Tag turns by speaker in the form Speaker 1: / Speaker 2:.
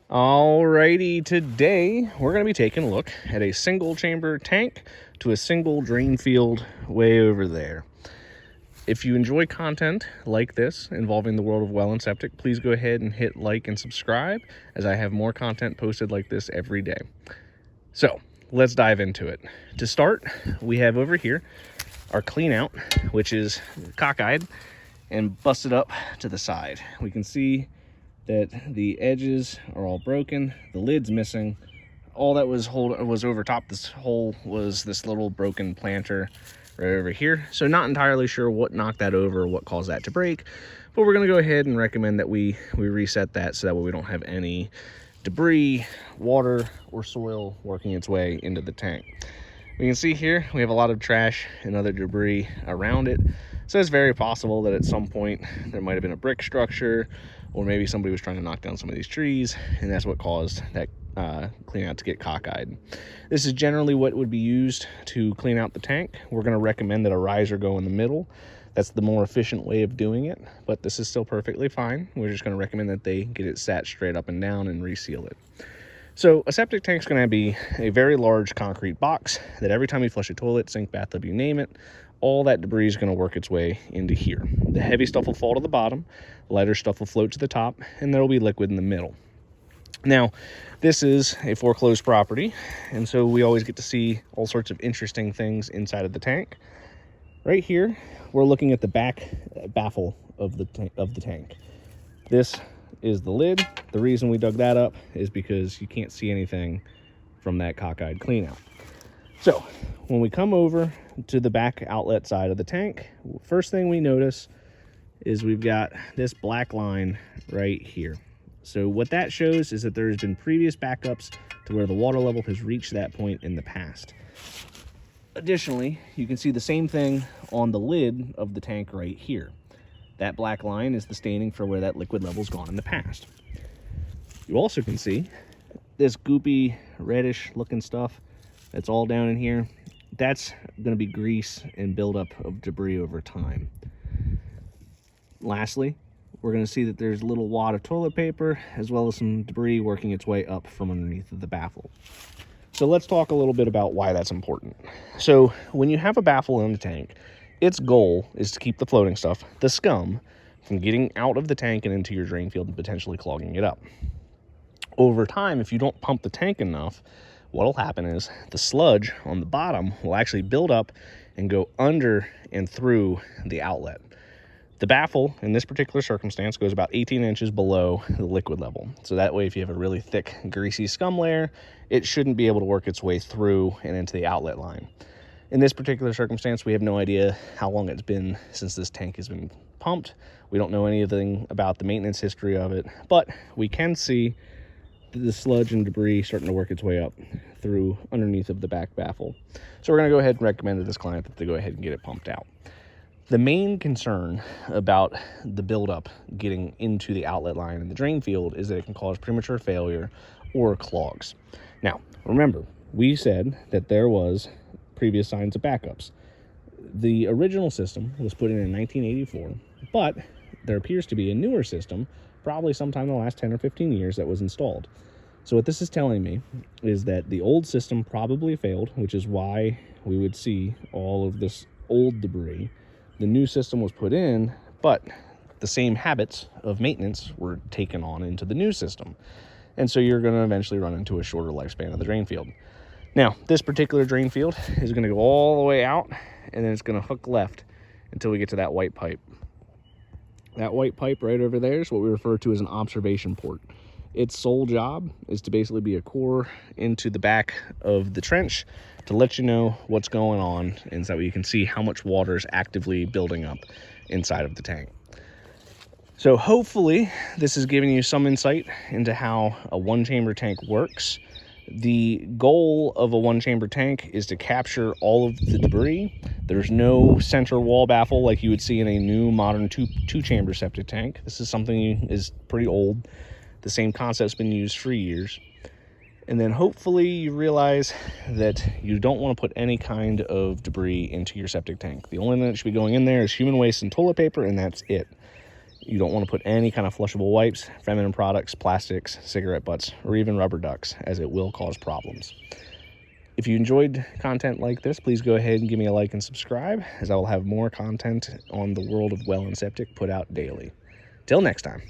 Speaker 1: Alrighty, today we're going to be taking a look at a single chamber tank to a single drain field way over there. If you enjoy content like this involving the world of well and septic, please go ahead and hit like and subscribe, as I have more content posted like this every day. So let's dive into it. To start, we have over here our clean out, which is cockeyed and busted up to the side. We can see that the edges are all broken, the lid's missing. All that was over top this hole was this little broken planter right over here. So not entirely sure what knocked that over or what caused that to break, but we're gonna go ahead and recommend that we reset that so that way we don't have any debris, water, or soil working its way into the tank. We can see here we have a lot of trash and other debris around it. So it's very possible that at some point there might have been a brick structure, or maybe somebody was trying to knock down some of these trees, and that's what caused that clean out to get cockeyed. This is generally what would be used to clean out the tank. We're going to recommend that a riser go in the middle. That's the more efficient way of doing it, but this is still perfectly fine. We're just going to recommend that they get it sat straight up and down and reseal it. So a septic tank is going to be a very large concrete box that every time you flush a toilet, sink, bathtub, you name it, all that debris is going to work its way into here. The heavy stuff will fall to the bottom, the lighter stuff will float to the top, and there will be liquid in the middle. Now, this is a foreclosed property, and so we always get to see all sorts of interesting things inside of the tank. Right here, we're looking at the back baffle of the tank. This is the lid. The reason we dug that up is because you can't see anything from that cockeyed clean out. So when we come over to the back outlet side of the tank, first thing we notice is we've got this black line right here. So what that shows is that there's been previous backups to where the water level has reached that point in the past. Additionally, you can see the same thing on the lid of the tank right here. That black line is the staining for where that liquid level's gone in the past. You also can see this goopy reddish looking stuff that's all down in here. That's going to be grease and buildup of debris over time. Lastly, we're going to see that there's a little wad of toilet paper as well as some debris working its way up from underneath of the baffle. So let's talk a little bit about why that's important. So when you have a baffle in the tank, its goal is to keep the floating stuff, the scum, from getting out of the tank and into your drain field and potentially clogging it up. Over time, if you don't pump the tank enough, what'll happen is the sludge on the bottom will actually build up and go under and through the outlet. The baffle, in this particular circumstance, goes about 18 inches below the liquid level. So that way, if you have a really thick, greasy scum layer, it shouldn't be able to work its way through and into the outlet line. In this particular circumstance, we have no idea how long it's been since this tank has been pumped. We don't know anything about the maintenance history of it, but we can see the sludge and debris starting to work its way up through underneath of the back baffle. So we're going to go ahead and recommend to this client that they go ahead and get it pumped out. The main concern about the buildup getting into the outlet line in the drain field is that it can cause premature failure or clogs. Now, remember, we said that there was previous signs of backups. The original system was put in 1984, but there appears to be a newer system, probably sometime in the last 10 or 15 years, that was installed. So what this is telling me is that the old system probably failed, which is why we would see all of this old debris. The new system was put in, but the same habits of maintenance were taken on into the new system. And so you're going to eventually run into a shorter lifespan of the drain field. Now, this particular drain field is going to go all the way out, and then it's going to hook left until we get to that white pipe. That white pipe right over there is what we refer to as an observation port. Its sole job is to basically be a core into the back of the trench to let you know what's going on, and so that you can see how much water is actively building up inside of the tank. So hopefully this is giving you some insight into how a one-chamber tank works. The goal of a one-chamber tank is to capture all of the debris. There's no center wall baffle like you would see in a new modern two-chamber septic tank. This is something that is pretty old. The same concept's been used for years. And then hopefully you realize that you don't want to put any kind of debris into your septic tank. The only thing that should be going in there is human waste and toilet paper, and that's it. You don't want to put any kind of flushable wipes, feminine products, plastics, cigarette butts, or even rubber ducks, as it will cause problems. If you enjoyed content like this, please go ahead and give me a like and subscribe, as I will have more content on the world of well and septic put out daily. Till next time.